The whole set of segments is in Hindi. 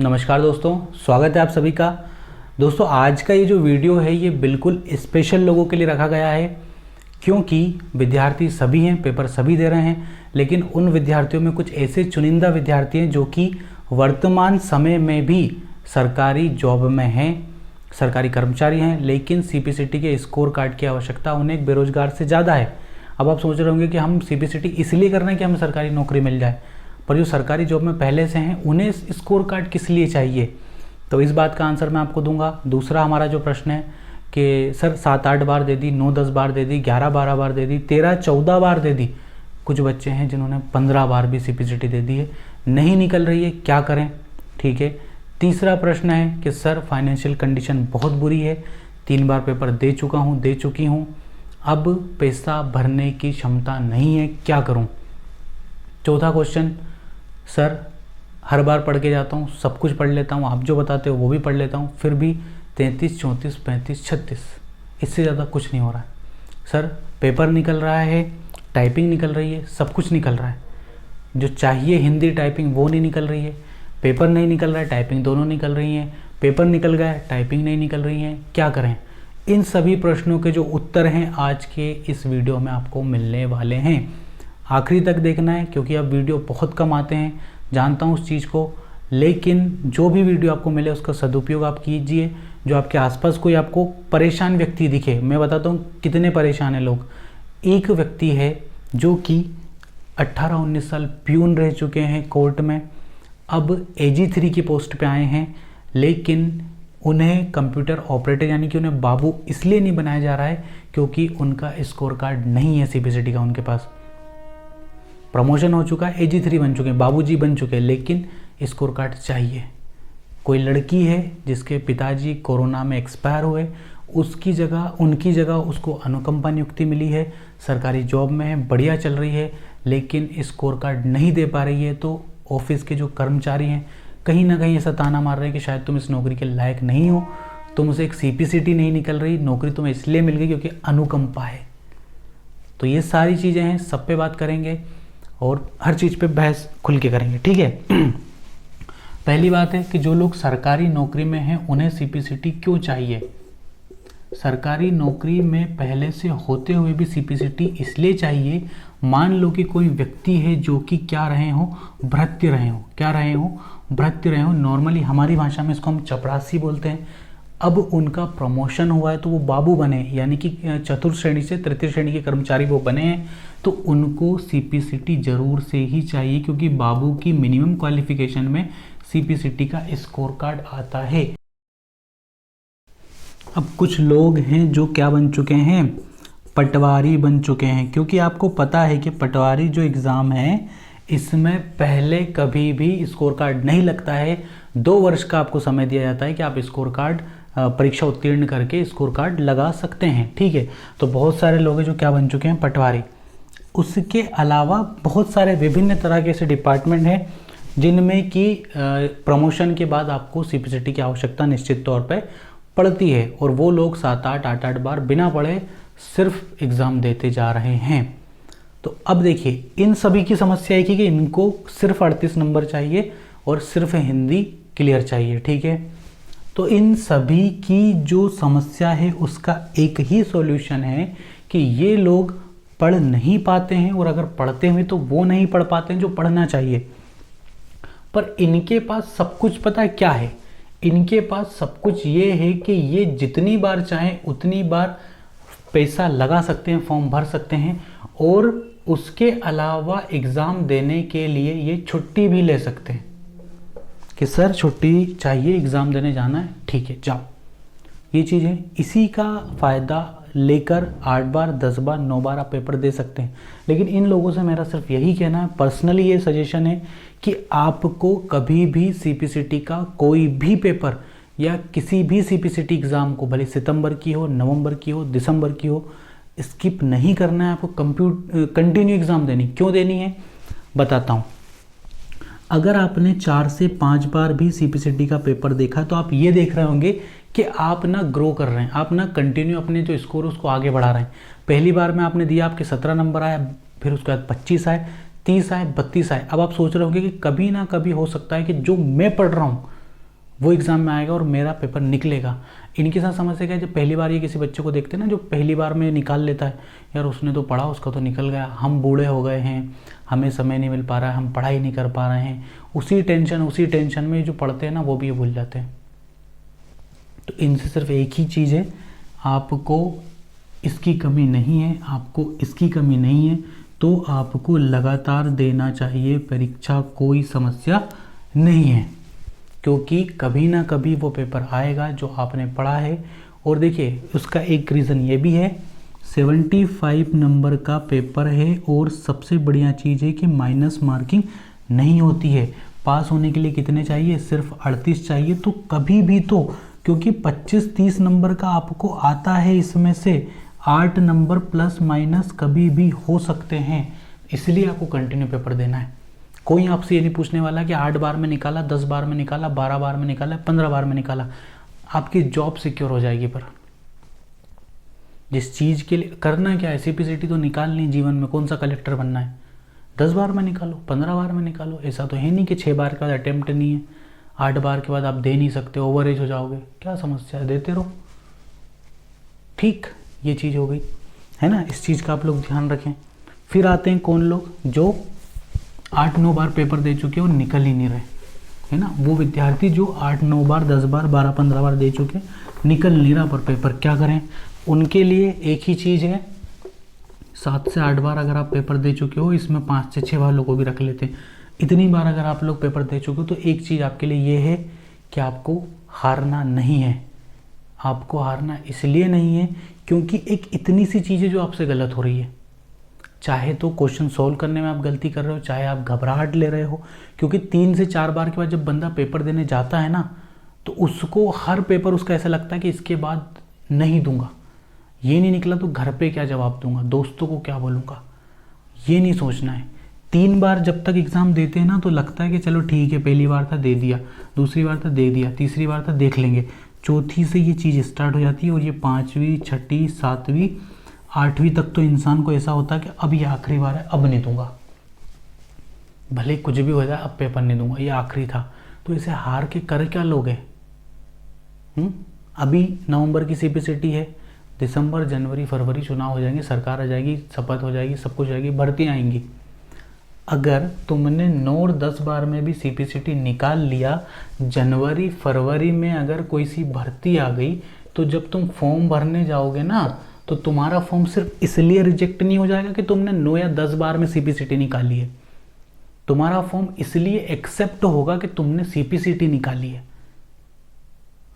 नमस्कार दोस्तों, स्वागत है आप सभी का। दोस्तों आज का ये जो वीडियो है ये बिल्कुल स्पेशल लोगों के लिए रखा गया है, क्योंकि विद्यार्थी सभी हैं, पेपर सभी दे रहे हैं, लेकिन उन विद्यार्थियों में कुछ ऐसे चुनिंदा विद्यार्थी हैं जो कि वर्तमान समय में भी सरकारी जॉब में हैं, सरकारी कर्मचारी हैं, लेकिन सीपीसीटी के स्कोर कार्ड की आवश्यकता उन्हें एक बेरोजगार से ज़्यादा है। अब आप सोच रहे होंगे कि हम सीपीसीटी इसलिए कर रहे हैं कि हमें सरकारी नौकरी मिल जाए, पर जो सरकारी जॉब में पहले से हैं उन्हें स्कोर कार्ड किस लिए चाहिए, तो इस बात का आंसर मैं आपको दूंगा। दूसरा हमारा जो प्रश्न है कि सर 7-8 बार दे दी, 9-10 बार दे दी, 11-12 बार दे दी, 13-14 बार दे दी, कुछ बच्चे हैं जिन्होंने 15 बार भी सीपीसीटी दे दी है, नहीं निकल रही है, क्या करें। ठीक है। तीसरा प्रश्न है कि सर फाइनेंशियल कंडीशन बहुत बुरी है, 3 बार पेपर दे चुकी हूँ, अब पैसा भरने की क्षमता नहीं है, क्या करूँ। चौथा क्वेश्चन, सर हर बार पढ़ के जाता हूँ, सब कुछ पढ़ लेता हूँ, आप जो बताते हो वो भी पढ़ लेता हूँ, फिर भी 33, 34, 35, 36 इससे ज़्यादा कुछ नहीं हो रहा है। सर पेपर निकल रहा है, टाइपिंग निकल रही है, सब कुछ निकल रहा है, जो चाहिए हिंदी टाइपिंग वो नहीं निकल रही है, पेपर नहीं निकल रहा है, टाइपिंग दोनों निकल रही हैं, पेपर निकल गया है, टाइपिंग नहीं निकल रही है, क्या करें। इन सभी प्रश्नों के जो उत्तर हैं आज के इस वीडियो में आपको मिलने वाले हैं। आखिरी तक देखना है, क्योंकि अब वीडियो बहुत कम आते हैं, जानता हूँ उस चीज़ को, लेकिन जो भी वीडियो आपको मिले उसका सदुपयोग आप कीजिए। जो आपके आसपास कोई आपको परेशान व्यक्ति दिखे, मैं बताता हूँ कितने परेशान हैं लोग। एक व्यक्ति है जो कि 18-19 साल प्यून रह चुके हैं कोर्ट में, अब AG3 की पोस्ट पे आए हैं, लेकिन उन्हें कंप्यूटर ऑपरेटर यानी कि उन्हें बाबू इसलिए नहीं बनाया जा रहा है क्योंकि उनका स्कोर कार्ड नहीं है सीपीसीटी का उनके पास। प्रमोशन हो चुका है, AG3 बन चुके हैं, बाबूजी बन चुके हैं, लेकिन स्कोर कार्ड चाहिए। कोई लड़की है जिसके पिताजी कोरोना में एक्सपायर हुए, उनकी जगह उसको अनुकंपा नियुक्ति मिली है, सरकारी जॉब में है, बढ़िया चल रही है, लेकिन स्कोर कार्ड नहीं दे पा रही है। तो ऑफिस के जो कर्मचारी हैं कहीं ना कहीं ऐसा ताना मार रहे हैं कि शायद तुम इस नौकरी के लायक नहीं हो, तुमसे एक सीपीसीटी नहीं निकल रही, नौकरी तुम्हें इसलिए मिल गई क्योंकि अनुकंपा है। तो ये सारी चीज़ें हैं, सब पे बात करेंगे और हर चीज़ पे बहस खुल के करेंगे, ठीक है। पहली बात है कि जो लोग सरकारी नौकरी में हैं उन्हें सीपीसीटी क्यों चाहिए। सरकारी नौकरी में पहले से होते हुए भी सीपीसीटी इसलिए चाहिए, मान लो कि कोई व्यक्ति है जो कि भृत्य रहे हो, नॉर्मली हमारी भाषा में इसको हम चपरासी बोलते हैं। अब उनका प्रमोशन हुआ है तो वो बाबू बने, यानी कि चतुर्थ श्रेणी से तृतीय श्रेणी के कर्मचारी वो बने हैं, तो उनको सीपीसीटी जरूर से ही चाहिए, क्योंकि बाबू की मिनिमम क्वालिफिकेशन में सीपीसीटी का स्कोर कार्ड आता है। अब कुछ लोग हैं जो क्या बन चुके हैं, पटवारी बन चुके हैं, क्योंकि आपको पता है कि पटवारी जो एग्ज़ाम है इसमें पहले कभी भी स्कोर कार्ड नहीं लगता है। 2 वर्ष का आपको समय दिया जाता है कि आप स्कोर कार्ड परीक्षा उत्तीर्ण करके स्कोर कार्ड लगा सकते हैं, ठीक है। तो बहुत सारे लोग हैं जो क्या बन चुके हैं, पटवारी। उसके अलावा बहुत सारे विभिन्न तरह के ऐसे डिपार्टमेंट हैं जिनमें कि प्रमोशन के बाद आपको सीपीसीटी की आवश्यकता निश्चित तौर पे पड़ती है, और वो लोग 7-8 बार बिना पढ़े सिर्फ एग्ज़ाम देते जा रहे हैं। तो अब देखिए, इन सभी की समस्या एक ही कि इनको सिर्फ 38 नंबर चाहिए और सिर्फ हिंदी क्लियर चाहिए, ठीक है। तो इन सभी की जो समस्या है उसका एक ही सॉल्यूशन है कि ये लोग पढ़ नहीं पाते हैं, और अगर पढ़ते हैं तो वो नहीं पढ़ पाते हैं जो पढ़ना चाहिए। पर इनके पास सब कुछ पता है क्या है, इनके पास सब कुछ ये है कि ये जितनी बार चाहें उतनी बार पैसा लगा सकते हैं, फॉर्म भर सकते हैं, और उसके अलावा एग्ज़ाम देने के लिए ये छुट्टी भी ले सकते हैं कि सर छुट्टी चाहिए, एग्ज़ाम देने जाना है, ठीक है जाओ। ये चीज़ है, इसी का फ़ायदा लेकर 8 बार, 10 बार, 9 बार आप पेपर दे सकते हैं। लेकिन इन लोगों से मेरा सिर्फ यही कहना है, पर्सनली ये सजेशन है कि आपको कभी भी सीपीसीटी का कोई भी पेपर या किसी भी सीपीसीटी एग्ज़ाम को, भले सितंबर की हो, नवंबर की हो, दिसंबर की हो, स्किप नहीं करना है। आपको कंटिन्यू एग्ज़ाम देनी, क्यों देनी है बताता हूँ। अगर आपने 4 से 5 बार भी सीपीसीटी का पेपर देखा तो आप ये देख रहे होंगे कि आप ना ग्रो कर रहे हैं, आप ना कंटिन्यू अपने जो स्कोर उसको आगे बढ़ा रहे हैं। पहली बार में आपने दिया, आपके 17 नंबर आया, फिर उसके बाद 25 आए, 30 आए, 32 आए। अब आप सोच रहे होंगे कि कभी ना कभी हो सकता है कि जो मैं पढ़ रहा हूँ वो एग्ज़ाम में आएगा और मेरा पेपर निकलेगा। इनके साथ समस्या क्या है, जब पहली बार ये किसी बच्चे को देखते हैं ना जो पहली बार में निकाल लेता है, यार उसने तो पढ़ा, उसका तो निकल गया, हम बूढ़े हो गए हैं, हमें समय नहीं मिल पा रहा है, हम पढ़ाई नहीं कर पा रहे हैं, उसी टेंशन में जो पढ़ते हैं ना वो भी ये भूल जाते हैं। तो इनसे सिर्फ एक ही चीज़ है, आपको इसकी कमी नहीं है, आपको इसकी कमी नहीं है, तो आपको लगातार देना चाहिए परीक्षा, कोई समस्या नहीं है, क्योंकि कभी ना कभी वो पेपर आएगा जो आपने पढ़ा है। और देखिए उसका एक रीज़न ये भी है, 75 नंबर का पेपर है और सबसे बढ़िया चीज़ है कि माइनस मार्किंग नहीं होती है। पास होने के लिए कितने चाहिए, सिर्फ 38 चाहिए। तो कभी भी तो, क्योंकि 25-30 नंबर का आपको आता है, इसमें से 8 नंबर प्लस माइनस कभी भी हो सकते हैं, इसलिए आपको कंटिन्यू पेपर देना है। कोई आपसे ये नहीं पूछने वाला कि 8 बार में निकाला, 10 बार में निकाला, 12 बार में निकाला, 15 बार में निकाला। आपकी जॉब सिक्योर हो जाएगी। पर जिस चीज़ के लिए करना क्या है, सीपीसीटी तो निकालनी जीवन में, कौन सा कलेक्टर बनना है, 10 बार में निकालो, 15 बार में निकालो। ऐसा तो है नहीं कि 6 बार के बाद अटेम्प्ट नहीं है, 8 बार के बाद आप दे नहीं सकते, ओवर एज हो जाओगे, क्या समस्या है, देते रहो। ठीक, ये चीज़ हो गई है ना, इस चीज़ का आप लोग ध्यान रखें। फिर आते हैं कौन लोग, जो 8-9 बार पेपर दे चुके और निकल ही नहीं रहे, है ना, वो विद्यार्थी जो 8-9 बार, 10 बार, 12-15 बार दे चुके, निकल नहीं रहा पर पेपर, क्या करें। उनके लिए एक ही चीज़ है, 7 से 8 बार अगर आप पेपर दे चुके हो, इसमें 5 से 6 वालों को भी रख लेते हैं, इतनी बार अगर आप लोग पेपर दे चुके हो, तो एक चीज़ आपके लिए ये है कि आपको हारना नहीं है। आपको हारना इसलिए नहीं है क्योंकि एक इतनी सी चीज़ है जो आपसे गलत हो रही है। चाहे तो क्वेश्चन सॉल्व करने में आप गलती कर रहे हो, चाहे आप घबराहट ले रहे हो, क्योंकि 3 से 4 बार के बाद जब बंदा पेपर देने जाता है ना, तो उसको हर पेपर उसका ऐसा लगता है कि इसके बाद नहीं दूंगा, ये नहीं निकला तो घर पे क्या जवाब दूंगा, दोस्तों को क्या बोलूँगा, ये नहीं सोचना है। 3 बार जब तक एग्ज़ाम देते हैं ना, तो लगता है कि चलो ठीक है, पहली बार था दे दिया, दूसरी बार था दे दिया, तीसरी बार था देख लेंगे, चौथी से ये चीज़ स्टार्ट हो जाती है, और ये 5वीं, 6ठी, 7वीं, 8वीं तक तो इंसान को ऐसा होता है कि अब ये आखिरी बार है, अब नहीं दूंगा, भले कुछ भी हो जाए, अब पेपर नहीं दूंगा, ये आखिरी था। तो इसे हार के कर क्या लोगे। अभी नवंबर की सीपीसीटी है, दिसंबर, जनवरी, फरवरी चुनाव हो जाएंगे, सरकार आ जाएगी, शपथ हो जाएगी, सब कुछ हो जाएगी, भर्तियाँ आएंगी। अगर तुमने 9 और 10 बार में भी सीपीसीटी निकाल लिया, जनवरी फरवरी में अगर कोई सी भर्ती आ गई, तो जब तुम फॉर्म भरने जाओगे ना, तो तुम्हारा फॉर्म सिर्फ इसलिए रिजेक्ट नहीं हो जाएगा कि तुमने 9 या 10 बार में सीपीसीटी निकाली है, तुम्हारा फॉर्म इसलिए एक्सेप्ट होगा कि तुमने सीपीसीटी निकाली है।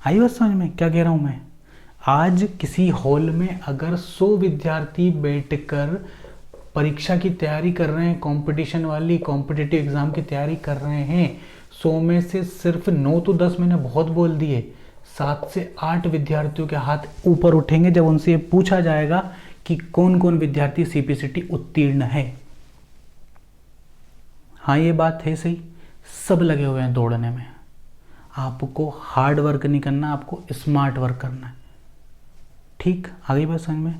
आई बात समझ में क्या कह रहा हूं मैं। आज किसी हॉल में अगर 100 विद्यार्थी बैठकर परीक्षा की तैयारी कर रहे हैं, कंपटीशन वाली कॉम्पिटिटिव एग्जाम की तैयारी कर रहे हैं, 100 में से सिर्फ 9 तो 10 मैंने बहुत बोल दिए, 7 से 8 विद्यार्थियों के हाथ ऊपर उठेंगे जब उनसे ये पूछा जाएगा कि कौन कौन विद्यार्थी सीपीसीटी उत्तीर्ण है। हाँ ये बात है सही, सब लगे हुए हैं दौड़ने में। आपको हार्ड वर्क नहीं करना, आपको स्मार्ट वर्क करना है। ठीक, आगे बात समझ में।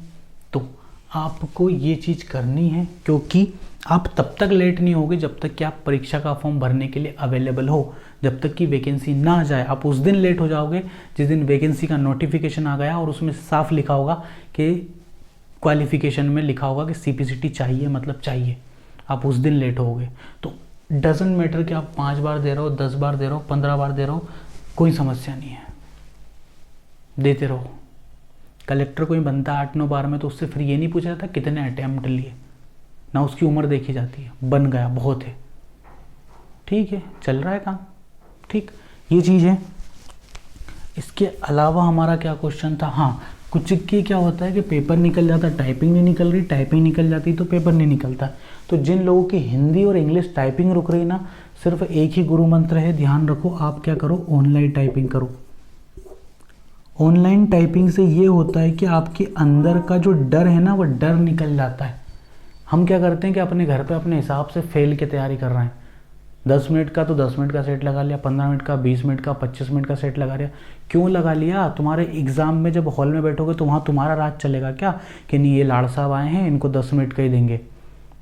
तो आपको ये चीज़ करनी है, क्योंकि आप तब तक लेट नहीं होगे जब तक कि आप परीक्षा का फॉर्म भरने के लिए अवेलेबल हो, जब तक कि वैकेंसी ना आ जाए। आप उस दिन लेट हो जाओगे जिस दिन वैकेंसी का नोटिफिकेशन आ गया और उसमें साफ लिखा होगा कि क्वालिफिकेशन में लिखा होगा कि सीपीसीटी चाहिए, मतलब चाहिए, आप उस दिन लेट होगे। तो डजेंट मैटर कि आप 5 बार दे रहे हो, 10 बार दे रहे हो, 15 बार दे रहे हो, कोई समस्या नहीं है, देते रहो। कलेक्टर कोई बनता 8-9 बार में तो उससे फिर ये नहीं पूछा जाता कितने अटैम्प्ट लिए, ना उसकी उम्र देखी जाती है, बन गया बहुत है, ठीक है, चल रहा है काम, ठीक, ये चीज़ है। इसके अलावा हमारा क्या क्वेश्चन था, हाँ कुछ की क्या होता है कि पेपर निकल जाता, टाइपिंग नहीं निकल रही, टाइपिंग निकल जाती तो पेपर नहीं निकलता। तो जिन लोगों की हिंदी और इंग्लिश टाइपिंग रुक रही ना, सिर्फ एक ही गुरु मंत्र है, ध्यान रखो, आप क्या करो, ऑनलाइन टाइपिंग करो। ऑनलाइन टाइपिंग से ये होता है कि आपके अंदर का जो डर है ना, वो डर निकल जाता है। हम क्या करते हैं कि अपने घर पे अपने हिसाब से फेल की तैयारी कर रहे हैं, 10 मिनट का तो 10 मिनट का सेट लगा लिया, 15 मिनट का, 20 मिनट का, 25 मिनट का सेट लगा लिया। क्यों लगा लिया? तुम्हारे एग्जाम में जब हॉल में बैठोगे तो वहाँ तुम्हारा राज चलेगा क्या कि नहीं ये लाड़ साहब आए हैं, इनको 10 मिनट का ही देंगे,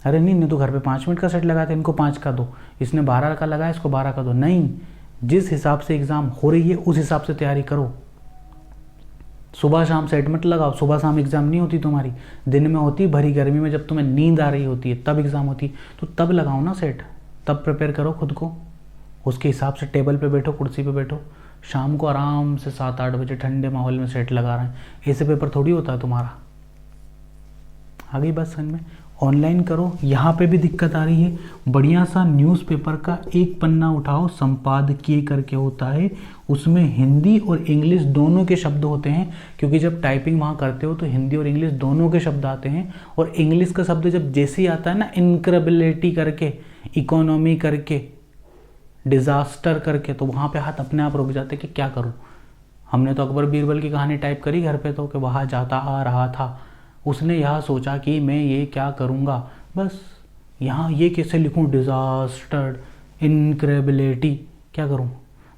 अरे नहीं तो घर पे 5 मिनट का सेट लगाते, इनको 5 का दो, इसने 12 का लगाया, इसको 12 का दो। नहीं, जिस हिसाब से एग्ज़ाम हो रही है उस हिसाब से तैयारी करो। सुबह शाम सेट मत लगाओ, सुबह शाम एग्ज़ाम नहीं होती तुम्हारी, दिन में होती, भरी गर्मी में जब तुम्हें नींद आ रही होती है तब एग्ज़ाम होती, तो तब लगाओ ना सेट, तब प्रिपेयर करो खुद को, उसके हिसाब से टेबल पे बैठो, कुर्सी पे बैठो, शाम को आराम से 7-8 बजे ठंडे माहौल में सेट लगा रहे हैं। ऐसे पेपर थोड़ी होता है तुम्हारा। आ गई बात समझ में? ऑनलाइन करो, यहाँ पे भी दिक्कत आ रही है। बढ़िया सा न्यूज़पेपर का एक पन्ना उठाओ, संपादकीय करके होता है, उसमें हिंदी और इंग्लिश दोनों के शब्द होते हैं, क्योंकि जब टाइपिंग वहाँ करते हो तो हिंदी और इंग्लिश दोनों के शब्द आते हैं। और इंग्लिश का शब्द जब जैसे ही आता है ना, इनक्रेडिबिलिटी करके, इकोनॉमी करके, डिज़ास्टर करके, तो वहाँ पे हाथ अपने आप रुक जाते कि क्या करूँ। हमने तो अकबर बीरबल की कहानी टाइप करी घर पे, तो कि वहाँ जाता आ रहा था, उसने यह सोचा कि मैं ये क्या करूँगा, बस यहाँ ये कैसे लिखूँ, डिज़ास्टर, इनक्रेडिबिलिटी, क्या करूँ,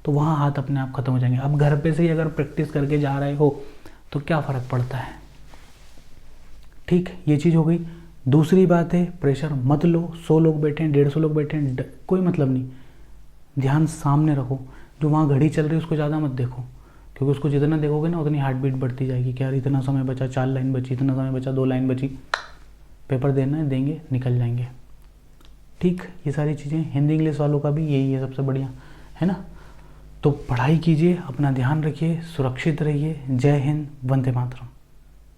तो वहाँ हाथ अपने आप ख़त्म हो जाएंगे। अब घर पे से ही अगर प्रैक्टिस करके जा रहे हो तो क्या फ़र्क पड़ता है। ठीक, ये चीज़ हो गई। दूसरी बात है, प्रेशर मत लो। 100 लोग बैठे हैं, 150 लोग बैठे हैं, कोई मतलब नहीं, ध्यान सामने रखो। जो वहाँ घड़ी चल रही है उसको ज़्यादा मत देखो, क्योंकि उसको जितना देखोगे ना उतनी हार्ट बीट बढ़ती जाएगी कि यार इतना समय बचा, 4 लाइन बची, इतना समय बचा, 2 लाइन बची, पेपर देना है, देंगे, निकल जाएंगे। ठीक, ये सारी चीज़ें हिंदी इंग्लिश वालों का भी यही है सबसे बढ़िया, है ना। तो पढ़ाई कीजिए, अपना ध्यान रखिए, सुरक्षित रहिए। जय हिंद, वंदे मातरम।